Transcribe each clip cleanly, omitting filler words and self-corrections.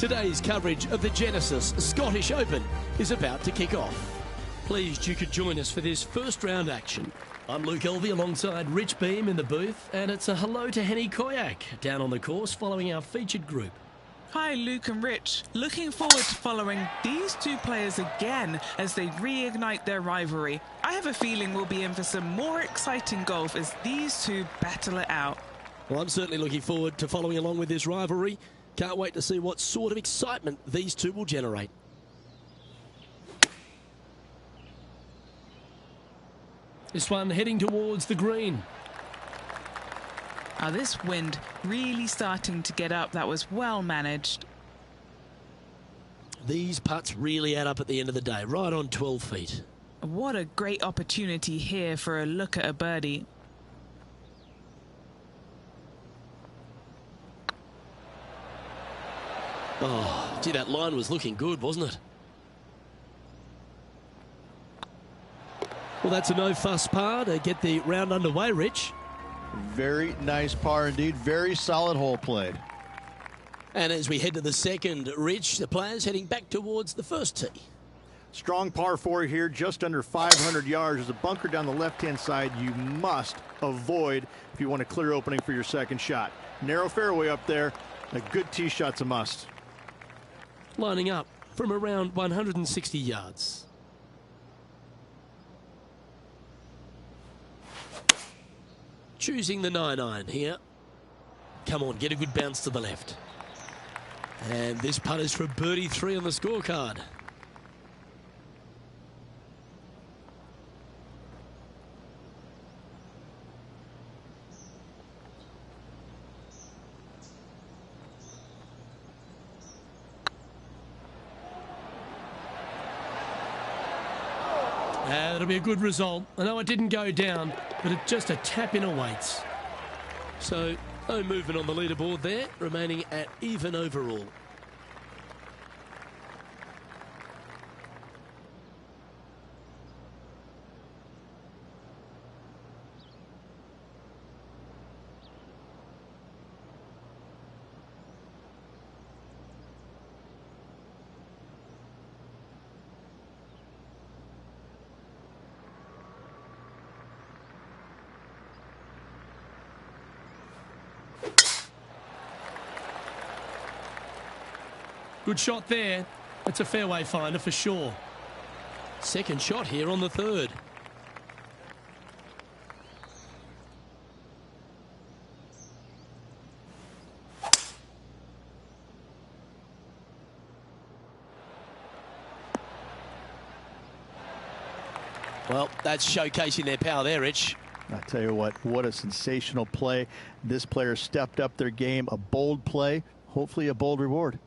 Today's coverage of the Genesis Scottish Open is about to kick off. Pleased you could join us for this first round action. I'm Luke Elvey alongside Rich Beam in the booth, and it's a hello to Henny Koyak down on the course following our featured group. Hi Luke and Rich, looking forward to following these two players again as they reignite their rivalry. I have a feeling we'll be in for some more exciting golf as these two battle it out. Well, I'm certainly looking forward to following along with this rivalry. Can't wait to see what sort of excitement these two will generate. This one heading towards the green. Now this wind really starting to get up. That was well managed. These putts really add up at the end of the day, right on 12 feet. What a great opportunity here for a look at a birdie. Oh, gee, that line was looking good, wasn't it? Well, that's a no-fuss par to get the round underway, Rich. Very nice par indeed. Very solid hole played. And as we head to the second, Rich, the players heading back towards the first tee. Strong par 4 here, just under 500 yards. There's a bunker down the left-hand side you must avoid if you want a clear opening for your second shot. Narrow fairway up there. A good tee shot's a must. Lining up from around 160 yards. Choosing the 9-iron here. Come on, get a good bounce to the left. And this putt is for birdie 3 on the scorecard. That'll be a good result. I know it didn't go down, but it just a tap in awaits. So no movement on the leaderboard there, remaining at even overall. Good shot there. It's a fairway finder for sure. Second shot here on the third. Well, that's showcasing their power there, Rich. I tell you what a sensational play. This player stepped up their game. A bold play, hopefully a bold reward.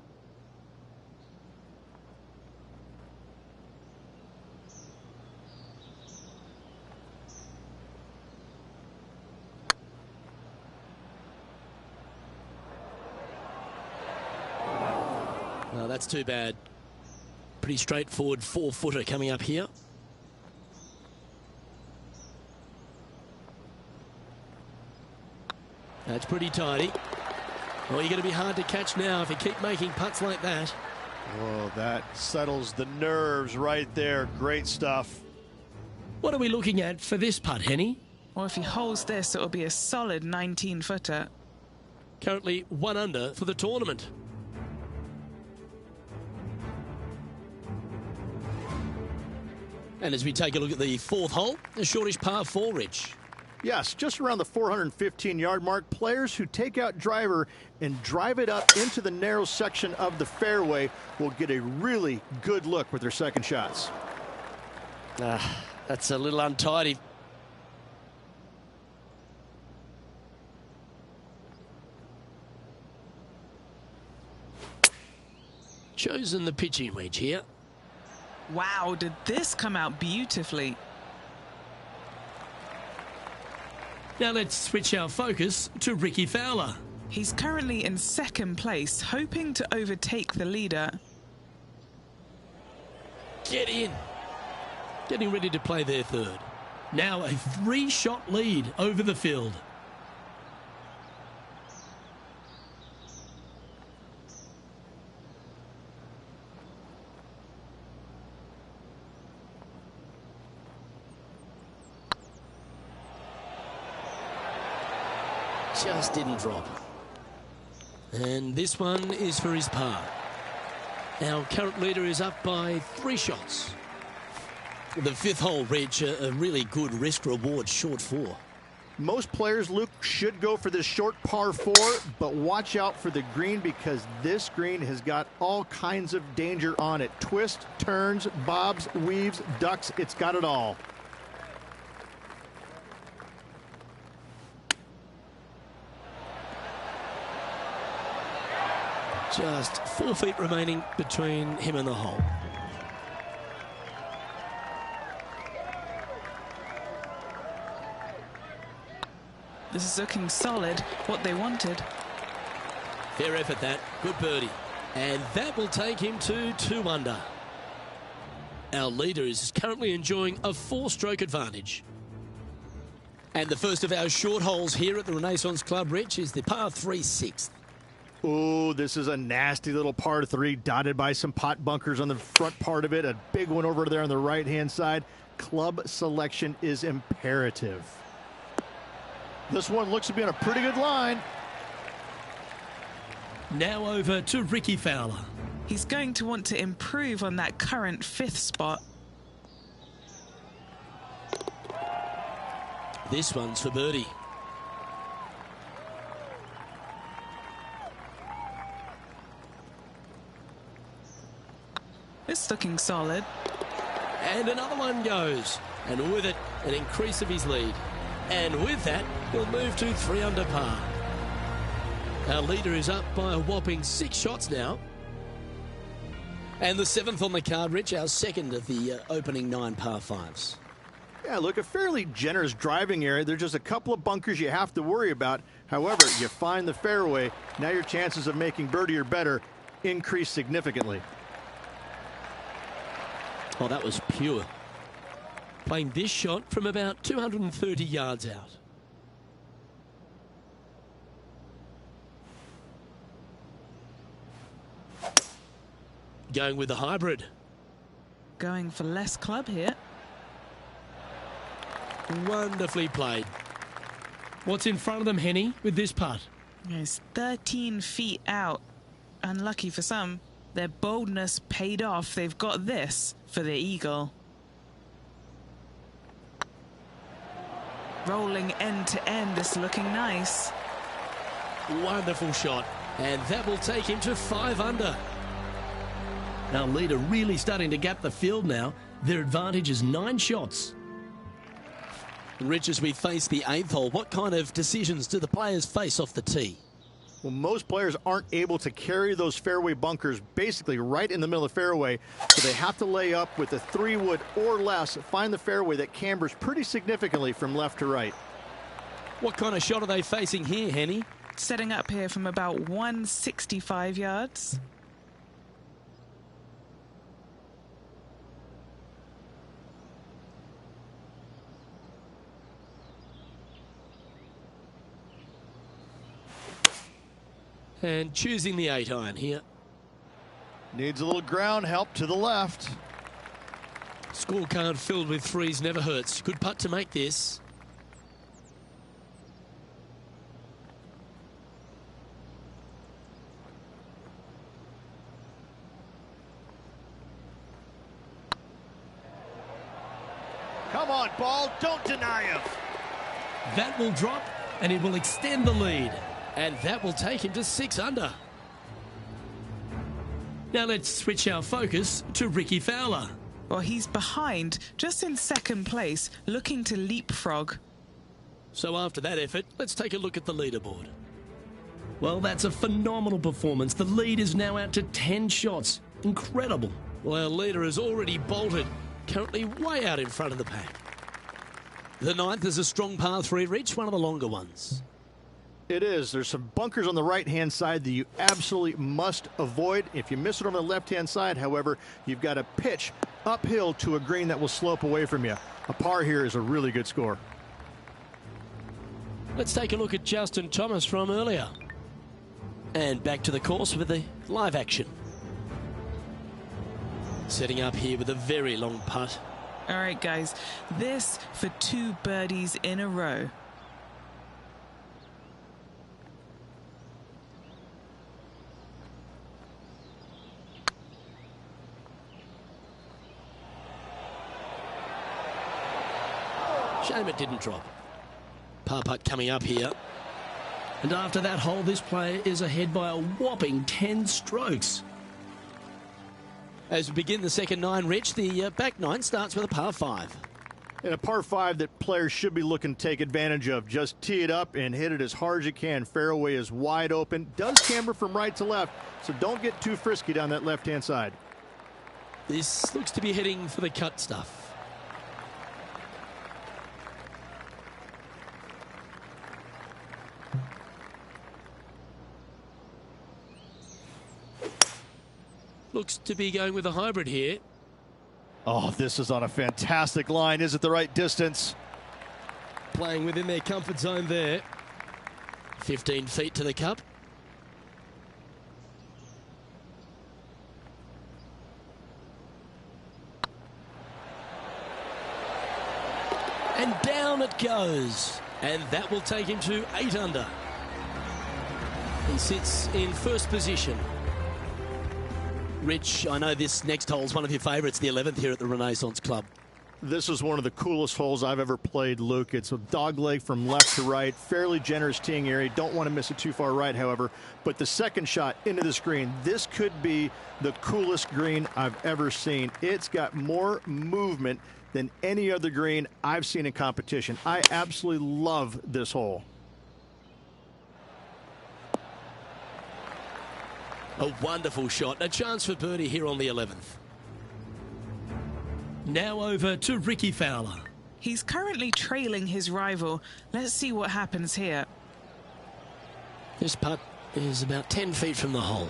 No, that's too bad. Pretty straightforward 4-footer coming up here. That's pretty tidy. Well, you're going to be hard to catch now if you keep making putts like that. Oh, that settles the nerves right there. Great stuff. What are we looking at for this putt, Henny? Well, if he holds this, it'll be a solid 19-footer. Currently 1 under for the tournament. And as we take a look at the fourth hole, the shortish par 4, Rich. Yes, just around the 415-yard mark. Players who take out driver and drive it up into the narrow section of the fairway will get a really good look with their second shots. That's a little untidy. Chosen the pitching wedge here. Wow, did this come out beautifully. Now let's switch our focus to Ricky Fowler. He's currently in second place, hoping to overtake the leader. Get in. Getting ready to play their third. Now a 3-shot lead over the field. just didn't drop. And this one is for his par. Our current leader is up by 3 shots. The 5th hole, Rich, a really good risk-reward short 4. Most players, Luke, should go for this short par 4, but watch out for the green because this green has got all kinds of danger on it. Twists, turns, bobs, weaves, ducks, it's got it all. Just 4 feet remaining between him and the hole. This is looking solid, what they wanted. Fair effort that, good birdie. And that will take him to 2 under. Our leader is currently enjoying a 4-stroke advantage. And the first of our short holes here at the Renaissance Club, Rich, is the par 3 6th. Oh, this is a nasty little par 3 dotted by some pot bunkers on the front part of it. A big one over there on the right-hand side. Club selection is imperative. This one looks to be on a pretty good line. Now over to Ricky Fowler. He's going to want to improve on that current 5th spot. This one's for birdie. It's looking solid. And another one goes. And with it, an increase of his lead. And with that, he'll move to 3 under par. Our leader is up by a whopping 6 shots now. And the 7th on the card, Rich, our second of the opening 9 par 5s. Yeah, look, a fairly generous driving area. There's just a couple of bunkers you have to worry about. However, you find the fairway. Now your chances of making birdie or better increase significantly. Oh, that was pure. Playing this shot from about 230 yards out. Going with the hybrid. Going for less club here. Wonderfully played. What's in front of them, Henny, with this putt? It's 13 feet out. Unlucky for some. Their boldness paid off. They've got this for the eagle. Rolling end to end. This looking nice. Wonderful shot. And that will take him to 5 under. Our leader really starting to gap the field now. Their advantage is 9 shots. Rich, as we face the 8th hole, what kind of decisions do the players face off the tee? Well, most players aren't able to carry those fairway bunkers basically right in the middle of the fairway, so they have to lay up with a 3-wood or less, find the fairway that cambers pretty significantly from left to right. What kind of shot are they facing here, Henny? Setting up here from about 165 yards. And choosing the 8-iron here. Needs a little ground help to the left. Scorecard filled with 3s never hurts. Good putt to make this. Come on, ball, don't deny him. That will drop, and it will extend the lead. And that will take him to 6 under. Now let's switch our focus to Ricky Fowler. Well, he's behind, just in 2nd place, looking to leapfrog. So after that effort, let's take a look at the leaderboard. Well, that's a phenomenal performance. The lead is now out to 10 shots. Incredible. Well, our leader has already bolted, currently way out in front of the pack. The 9th is a strong par 3 reach, one of the longer ones. It is. There's some bunkers on the right-hand side that you absolutely must avoid. If you miss it on the left-hand side, however, you've got to pitch uphill to a green that will slope away from you. A par here is a really good score. Let's take a look at Justin Thomas from earlier. And back to the course with the live action. Setting up here with a very long putt. All right, guys, this for 2 birdies in a row. Shame it didn't drop. Par putt coming up here. And after that hole, this player is ahead by a whopping 10 strokes. As we begin the second 9, Rich, the back 9 starts with a par 5. And a par 5 that players should be looking to take advantage of. Just tee it up and hit it as hard as you can. Fairway is wide open. Does camber from right to left, so don't get too frisky down that left-hand side. This looks to be heading for the cut stuff. Looks to be going with a hybrid here. Oh, this is on a fantastic line. Is it the right distance? Playing within their comfort zone there. 15 feet to the cup. And down it goes. And that will take him to 8 under. He sits in first position. Rich, I know this next hole is one of your favourites, the 11th here at the Renaissance Club. This is one of the coolest holes I've ever played, Luke. It's a dogleg from left to right, fairly generous teeing area. Don't want to miss it too far right, however. But the second shot into this green, this could be the coolest green I've ever seen. It's got more movement than any other green I've seen in competition. I absolutely love this hole. A wonderful shot. A chance for birdie here on the 11th. Now over to Ricky Fowler. He's currently trailing his rival. Let's see what happens here. This putt is about 10 feet from the hole.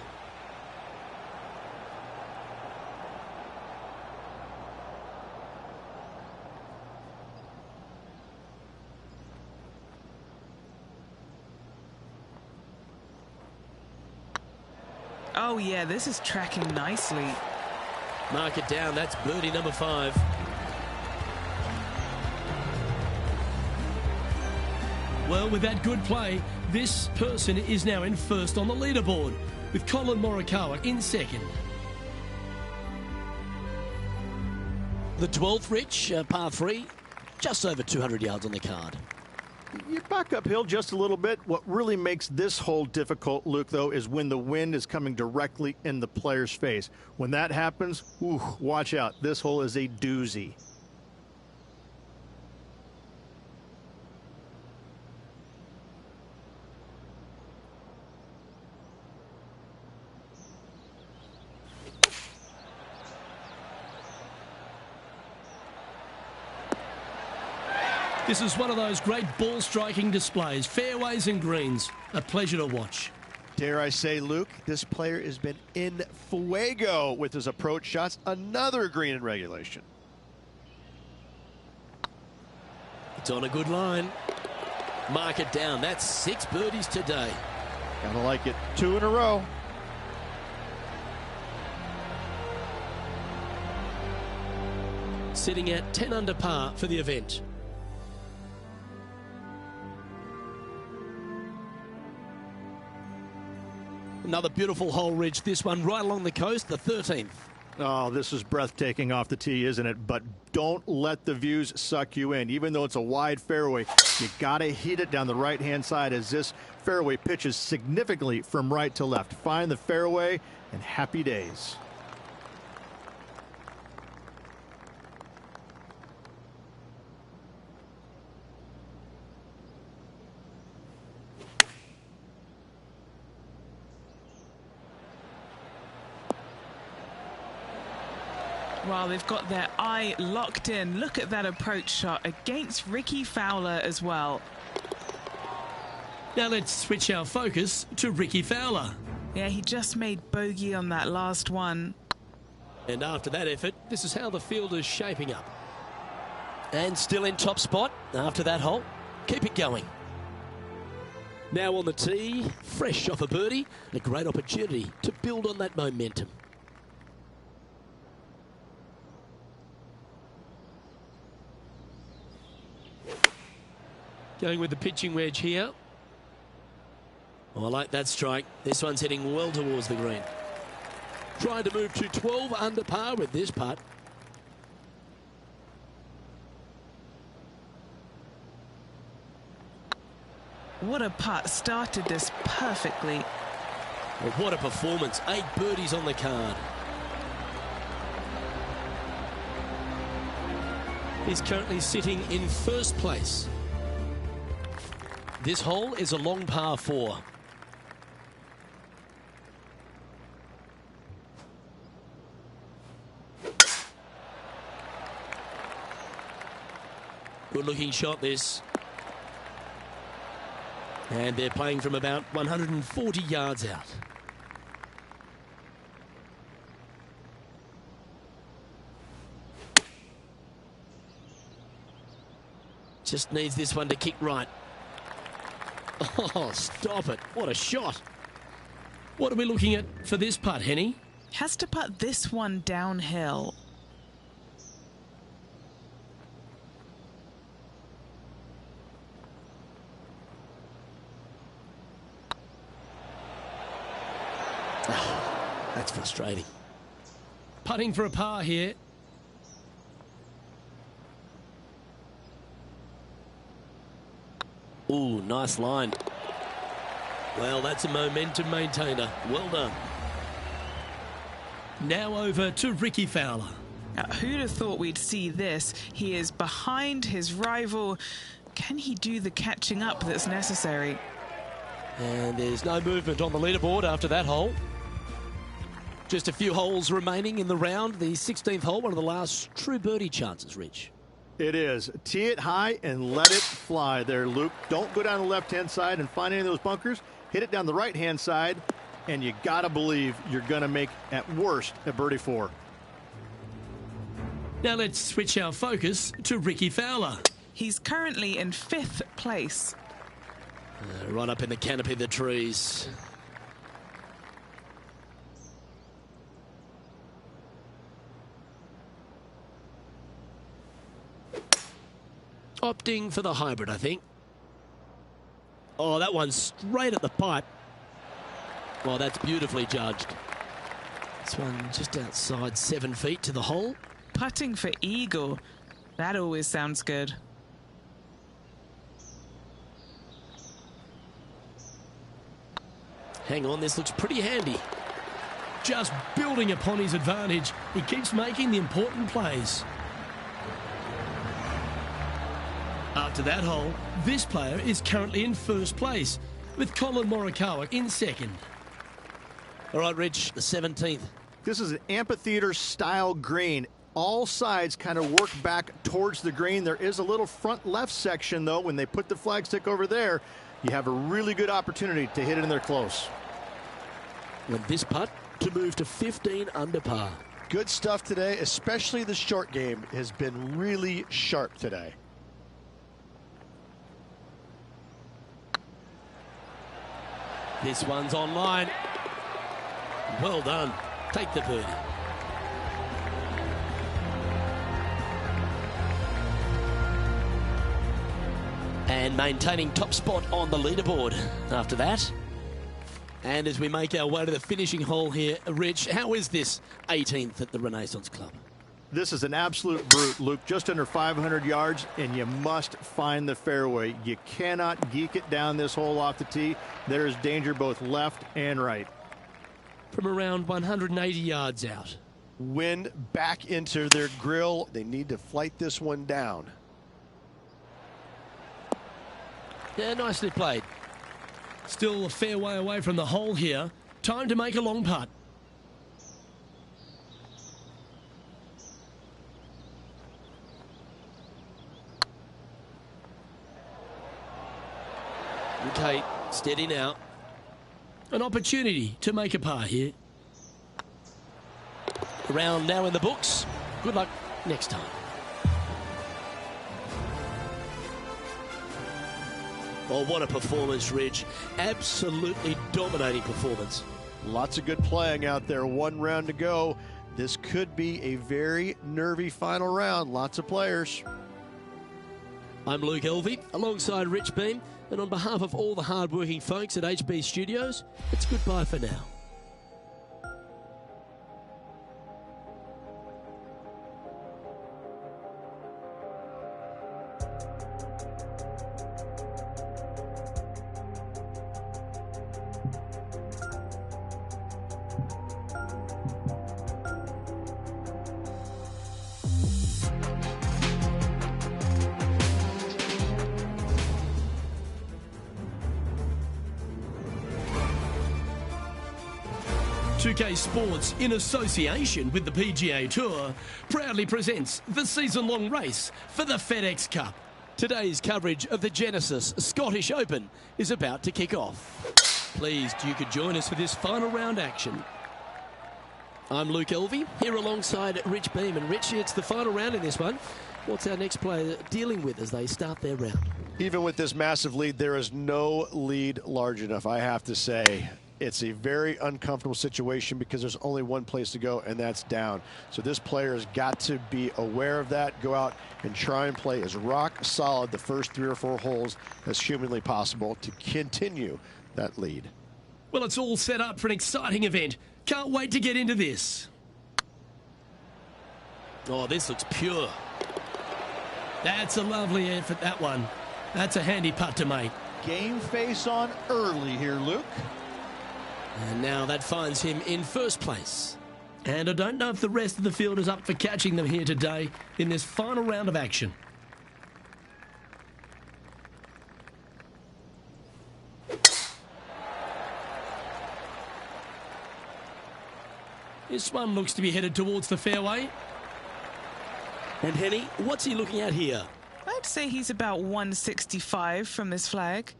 Oh yeah, this is tracking nicely. Mark it down. That's birdie number 5. Well, with that good play, this person is now in first on the leaderboard, with Colin Morikawa in second. The 12th, Rich, par 3, just over 200 yards on the card. You back uphill just a little bit. What really makes this hole difficult, Luke, though, is when the wind is coming directly in the player's face. When that happens, ooh, watch out. This hole is a doozy. This is one of those great ball striking displays, fairways and greens. A pleasure to watch. Dare I say, Luke, this player has been in fuego with his approach shots. Another green in regulation. It's on a good line. Mark it down. That's 6 birdies today. Kind of like it. 2 in a row. Sitting at 10 under par for the event. Another beautiful hole, Rich. This one right along the coast, the 13th. Oh, this is breathtaking off the tee, isn't it? But don't let the views suck you in. Even though it's a wide fairway, you got to hit it down the right-hand side as this fairway pitches significantly from right to left. Find the fairway and happy days. Well, they've got their eye locked in. Look at that approach shot against Ricky Fowler as well. Now let's switch our focus to Ricky Fowler. Yeah, he just made bogey on that last one. And after that effort, this is how the field is shaping up. And still in top spot after that hole. Keep it going. Now on the tee, fresh off a birdie, a great opportunity to build on that momentum. Going with the pitching wedge here. Oh, I like that strike. This one's heading well towards the green. Trying to move to 12 under par with this putt. What a putt. Started this perfectly. Well, what a performance. 8 birdies on the card. He's currently sitting in first place. This hole is a long par 4. Good looking shot this. And they're playing from about 140 yards out. Just needs this one to kick right. Oh, stop it. What a shot. What are we looking at for this putt, Henny? Has to putt this one downhill. That's frustrating. Putting for a par here. Ooh, nice line. Well, that's a momentum maintainer. Well done. Now over to Ricky Fowler. Now, who'd have thought we'd see this? He is behind his rival. Can he do the catching up that's necessary? And there's no movement on the leaderboard after that hole. Just a few holes remaining in the round. The 16th hole, one of the last true birdie chances, Rich. It is. Tee it high and let it fly there, Luke. Don't go down the left-hand side and find any of those bunkers. Hit it down the right-hand side, and you got to believe you're going to make, at worst, a birdie 4. Now let's switch our focus to Ricky Fowler. He's currently in 5th place. Right up in the canopy of the trees. Opting for the hybrid, I think. Oh, that one's straight at the pipe. Well, that's beautifully judged. This one just outside 7 feet to the hole. Putting for eagle. That always sounds good. Hang on, this looks pretty handy. Just building upon his advantage. He keeps making the important plays. After that hole, this player is currently in first place, with Colin Morikawa in second. All right, Rich, the 17th. This is an amphitheater-style green. All sides kind of work back towards the green. There is a little front left section, though. When they put the flagstick over there, you have a really good opportunity to hit it in there close. And this putt to move to 15 under par. Good stuff today, especially the short game has been really sharp today. This one's online. Well done. Take the birdie. And maintaining top spot on the leaderboard after that. And as we make our way to the finishing hole here, Rich, how is this 18th at the Renaissance Club? This is an absolute brute, Luke. Just under 500 yards, and you must find the fairway. You cannot geek it down this hole off the tee. There is danger both left and right. From around 180 yards out. Wind back into their grill. They need to flight this one down. Yeah, nicely played. Still a fair way away from the hole here. Time to make a long putt. Okay, steady now. An opportunity to make a par here. Round now in the books. Good luck next time. Oh, what a performance, Rich. Absolutely dominating performance. Lots of good playing out there. 1 round to go. This could be a very nervy final round. Lots of players. I'm Luke Elvey, alongside Rich Beam, and on behalf of all the hard-working folks at HB Studios, it's goodbye for now. 2K Sports, in association with the PGA Tour, proudly presents the season-long race for the FedEx Cup. Today's coverage of the Genesis Scottish Open is about to kick off. Pleased you could join us for this final round action. I'm Luke Elvey, here alongside Rich Beam. And Rich, it's the final round in this one. What's our next player dealing with as they start their round? Even with this massive lead, there is no lead large enough, I have to say. It's a very uncomfortable situation because there's only one place to go, and that's down. So this player has got to be aware of that, go out and try and play as rock solid the first 3 or 4 holes as humanly possible to continue that lead. Well, it's all set up for an exciting event. Can't wait to get into this. Oh, this looks pure. That's a lovely effort, that one. That's a handy putt to make. Game face on early here, Luke. And now that finds him in first place. And I don't know if the rest of the field is up for catching them here today in this final round of action. This one looks to be headed towards the fairway. And Henny, what's he looking at here? I'd say he's about 165 from this flag.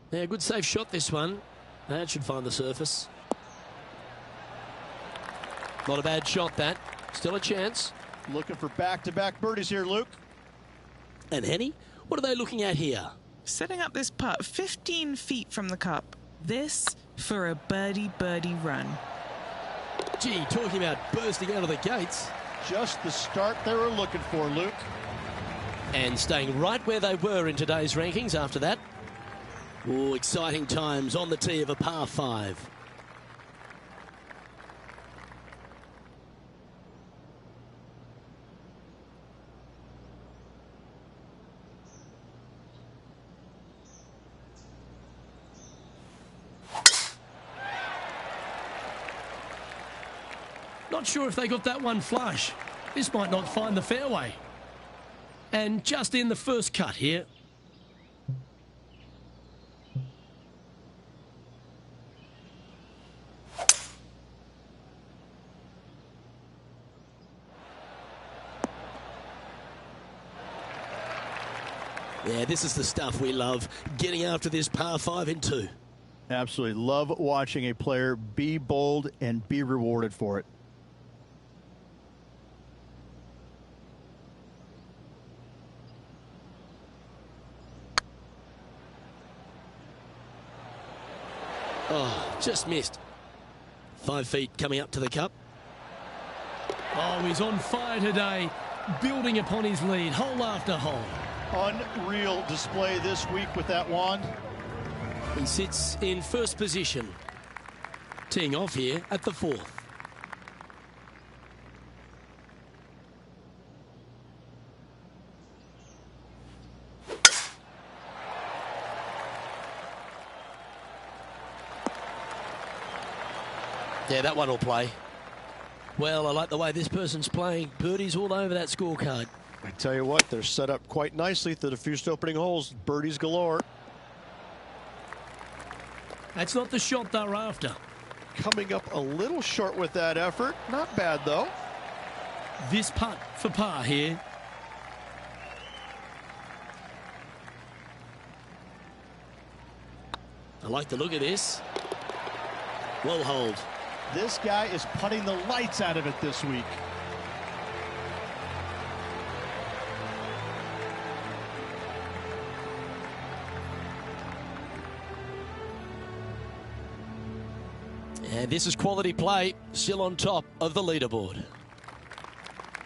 Yeah, good safe shot this one. That should find the surface. Not a bad shot, that. Still a chance. Looking for back-to-back birdies here, Luke. And Henny, what are they looking at here? Setting up this putt 15 feet from the cup. This for a birdie run. Gee, talking about bursting out of the gates. Just the start they were looking for, Luke. And staying right where they were in today's rankings after that. Oh, exciting times on the tee of a par 5. Not sure if they got that one flush. This might not find the fairway. And just in the first cut here. Yeah, this is the stuff we love, getting after this par 5 in 2. Absolutely love watching a player be bold and be rewarded for it. Oh, just missed. 5 feet coming up to the cup. Oh, he's on fire today, building upon his lead, hole after hole. Unreal display this week with that wand. He sits in first position, teeing off here at the 4th. Yeah, that one will play. Well, I like the way this person's playing. Birdies all over that scorecard. I tell you what, they're set up quite nicely through the first opening holes. Birdies galore. That's not the shot they're after. Coming up a little short with that effort. Not bad, though. This putt for par here. I like the look of this. Well hold. This guy is putting the lights out of it this week. And this is quality play, still on top of the leaderboard.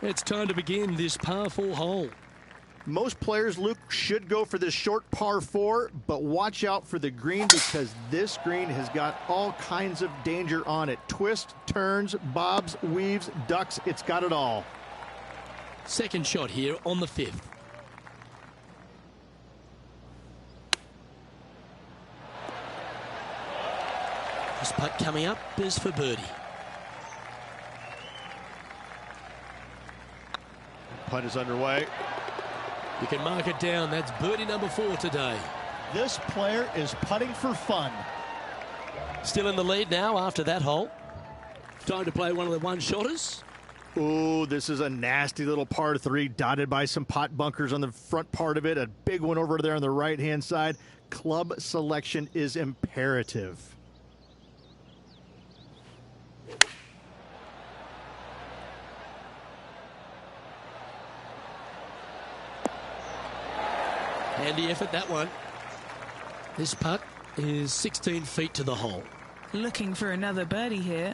It's time to begin this par 4 hole. Most players, Luke, should go for this short par 4, but watch out for the green because this green has got all kinds of danger on it. Twists, turns, bobs, weaves, ducks, it's got it all. Second shot here on the 5th. This putt coming up is for birdie. Putt is underway. You can mark it down. That's birdie number 4 today. This player is putting for fun. Still in the lead now after that hole. Time to play one of the one-shotters. Ooh, this is a nasty little par 3 dotted by some pot bunkers on the front part of it. A big one over there on the right-hand side. Club selection is imperative. Handy effort, that one. This putt is 16 feet to the hole. Looking for another birdie here.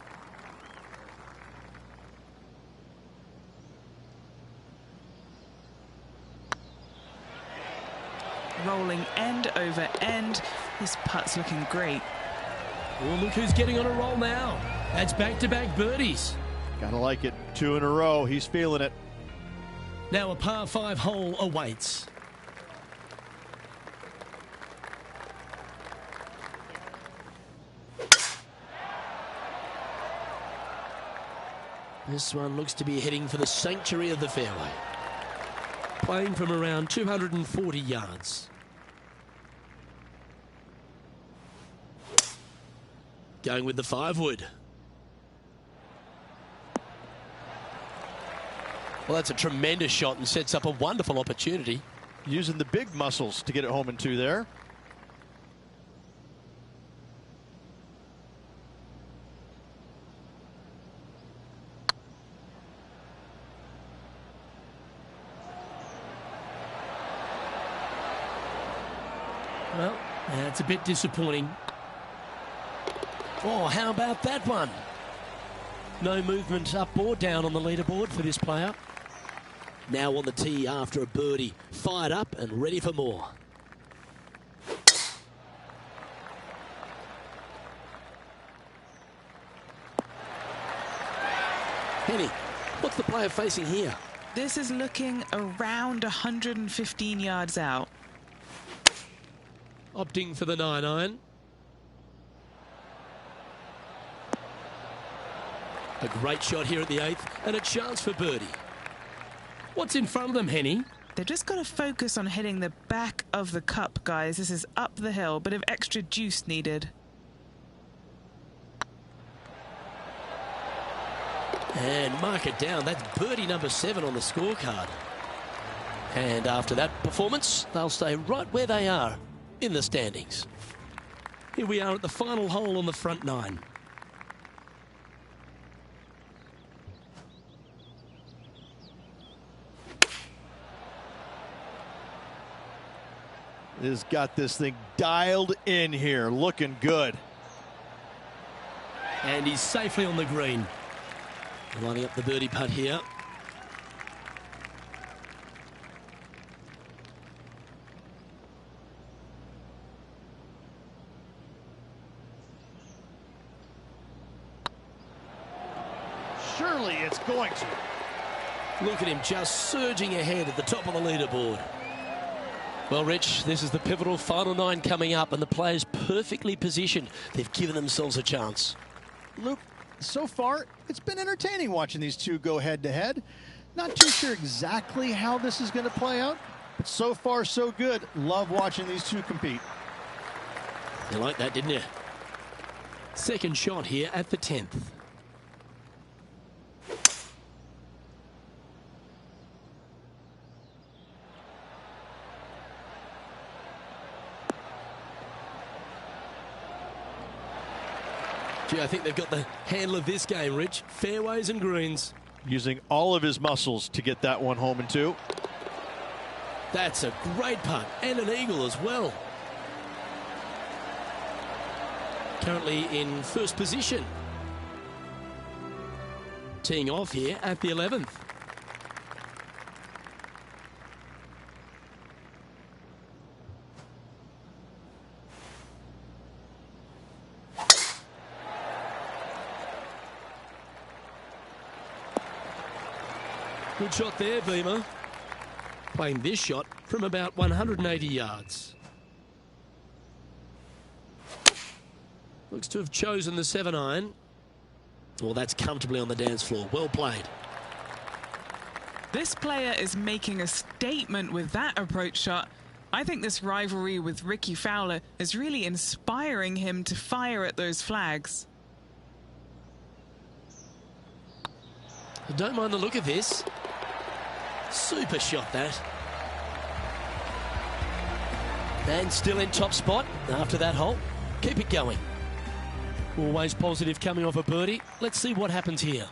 Rolling end over end. This putt's looking great. Well, look who's getting on a roll now. That's back-to-back birdies. Gotta like it. 2 in a row. He's feeling it. Now a par 5 hole awaits. This one looks to be heading for the sanctuary of the fairway. Playing from around 240 yards. Going with the 5-wood. Well, that's a tremendous shot and sets up a wonderful opportunity. Using the big muscles to get it home in 2 there. Well, that's a bit disappointing. Oh, how about that one? No movement up or down on the leaderboard for this player. Now on the tee after a birdie. Fired up and ready for more. Henny, what's the player facing here? This is looking around 115 yards out. Opting for the 9-iron. A great shot here at the 8th and a chance for birdie. What's in front of them, Henny? They've just got to focus on hitting the back of the cup, guys. This is up the hill, bit of extra juice needed. And mark it down. That's birdie number 7 on the scorecard. And after that performance, they'll stay right where they are in the standings. Here we are at the final hole on the front 9. Has got this thing dialed in here, looking good. And he's safely on the green. Lining up the birdie putt here. Surely it's going to. Look at him just surging ahead at the top of the leaderboard. Well, Rich, this is the pivotal final 9 coming up, and the players perfectly positioned. They've given themselves a chance. Luke, so far, it's been entertaining watching these two go head-to-head. Not too sure exactly how this is going to play out, but so far, so good. Love watching these two compete. You like that, didn't you? Second shot here at the 10th. Gee, I think they've got the handle of this game, Rich. Fairways and greens. Using all of his muscles to get that one home in 2. That's a great putt and an eagle as well. Currently in first position. Teeing off here at the 11th. Good shot there, Beamer. Playing this shot from about 180 yards. Looks to have chosen the 7-iron. Well, that's comfortably on the dance floor. Well played. This player is making a statement with that approach shot. I think this rivalry with Ricky Fowler is really inspiring him to fire at those flags. I don't mind the look of this. Super shot, that. And still in top spot after that hole. Keep it going. Always positive coming off a birdie. Let's see what happens here.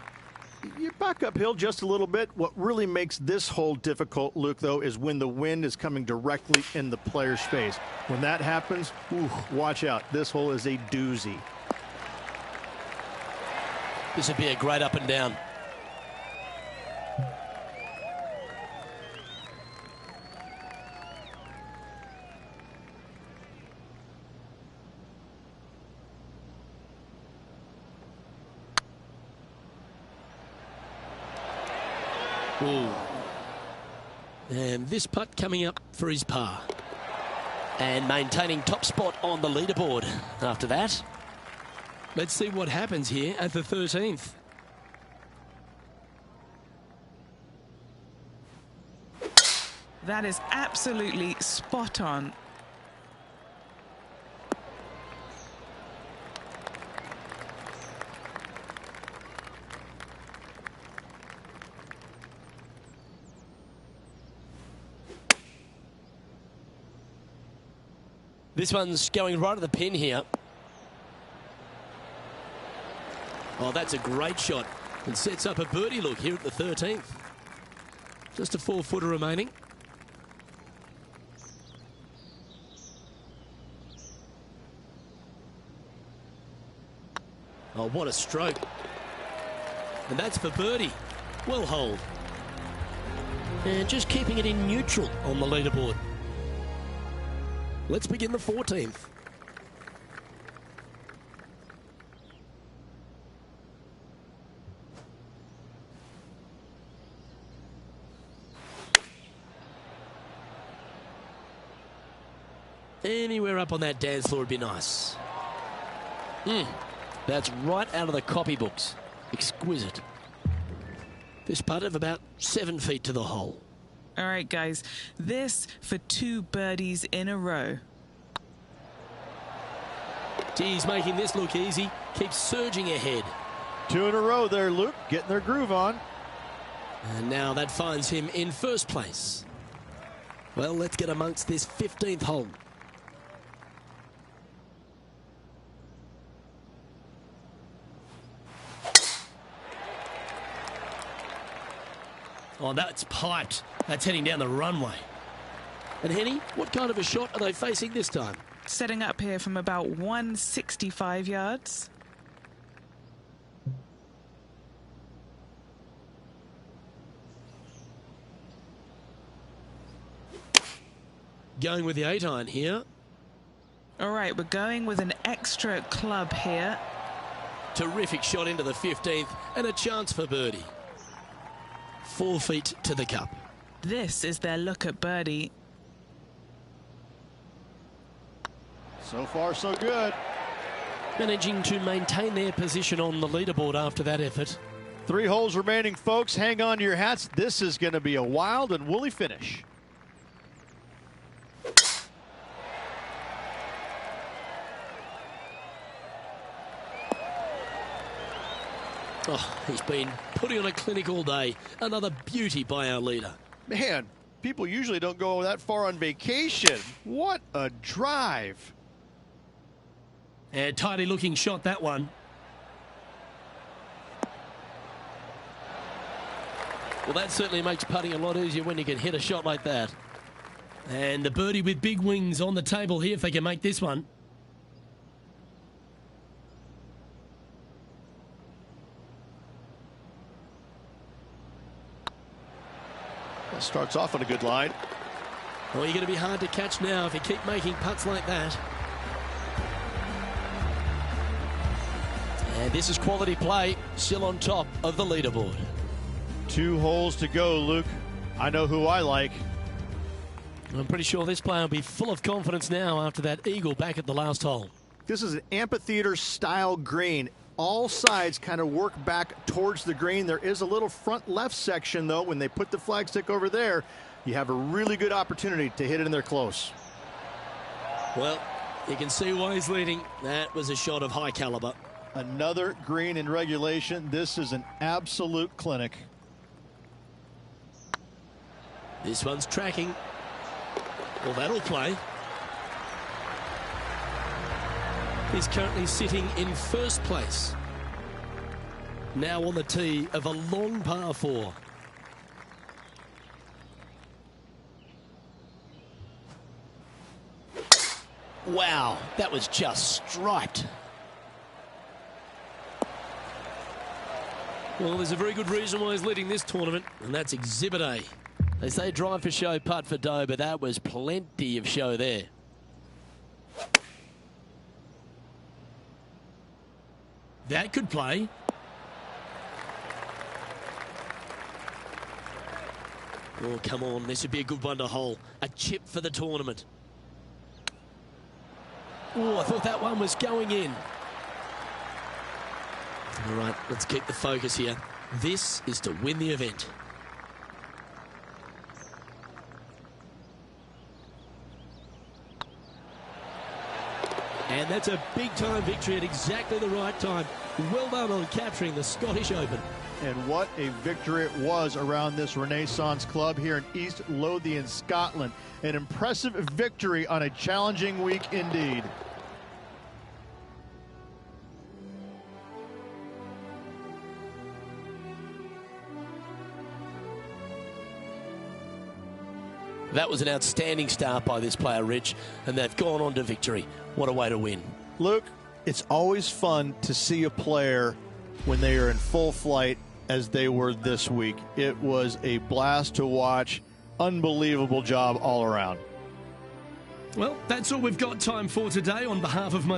You back uphill just a little bit. What really makes this hole difficult, Luke, though, is when the wind is coming directly in the player's face. When that happens, ooh, watch out. This hole is a doozy. This would be a great up and down. Ooh. And this putt coming up for his par. And maintaining top spot on the leaderboard after that. Let's see what happens here at the 13th. That is absolutely spot on. This one's going right at the pin here. Oh, that's a great shot. And sets up a birdie look here at the 13th. Just a 4-footer remaining. Oh, what a stroke. And that's for birdie. Well holed. And just keeping it in neutral on the leaderboard. Let's begin the 14th. Anywhere up on that dance floor would be nice. That's right out of the copybooks. Exquisite. This putt of about 7 feet to the hole. All right, guys, this for 2 birdies in a row. He's making this look easy. Keeps surging ahead. 2 in a row there, Luke. Getting their groove on. And now that finds him in first place. Well, let's get amongst this 15th hole. Oh, that's piped. That's heading down the runway. And Henny, what kind of a shot are they facing this time? Setting up here from about 165 yards. Going with the 8-iron here. All right, we're going with an extra club here. Terrific shot into the 15th and a chance for birdie. 4 feet to the cup. This is their look at birdie. So far, so good. Managing to maintain their position on the leaderboard after that effort. 3 holes remaining, folks. Hang on to your hats. This is going to be a wild and woolly finish. Oh, he's been putting on a clinic all day. Another beauty by our leader. Man, people usually don't go that far on vacation. What a drive. And tidy looking shot, that one. Well, that certainly makes putting a lot easier when you can hit a shot like that. And the birdie with big wings on the table here if they can make this one. That starts off on a good line. Well, you're going to be hard to catch now if you keep making putts like that. And this is quality play, still on top of the leaderboard. 2 holes to go, Luke. I know who I like. I'm pretty sure this player will be full of confidence now after that eagle back at the last hole. This is an amphitheater-style green. All sides kind of work back towards the green. There is a little front left section, though, when they put the flagstick over there. you have a really good opportunity to hit it in there close. Well, you can see why he's leading. That was a shot of high caliber. Another green in regulation. This is an absolute clinic. This one's tracking. Well, that'll play. He's currently sitting in first place. Now on the tee of a long par 4. Wow, that was just striped. Well, there's a very good reason why he's leading this tournament, and that's Exhibit A. They say drive for show, putt for dough, but that was plenty of show there. That could play. Oh, come on. This would be a good one to hole. A chip for the tournament. Oh, I thought that one was going in. All right, let's keep the focus here. This is to win the event. And that's a big-time victory at exactly the right time. Well done on capturing the Scottish Open. And what a victory it was around this Renaissance Club here in East Lothian, Scotland. An impressive victory on a challenging week indeed. That was an outstanding start by this player, Rich, and they've gone on to victory. What a way to win. Luke, it's always fun to see a player when they are in full flight as they were this week. It was a blast to watch. Unbelievable job all around. Well, that's all we've got time for today. On behalf of my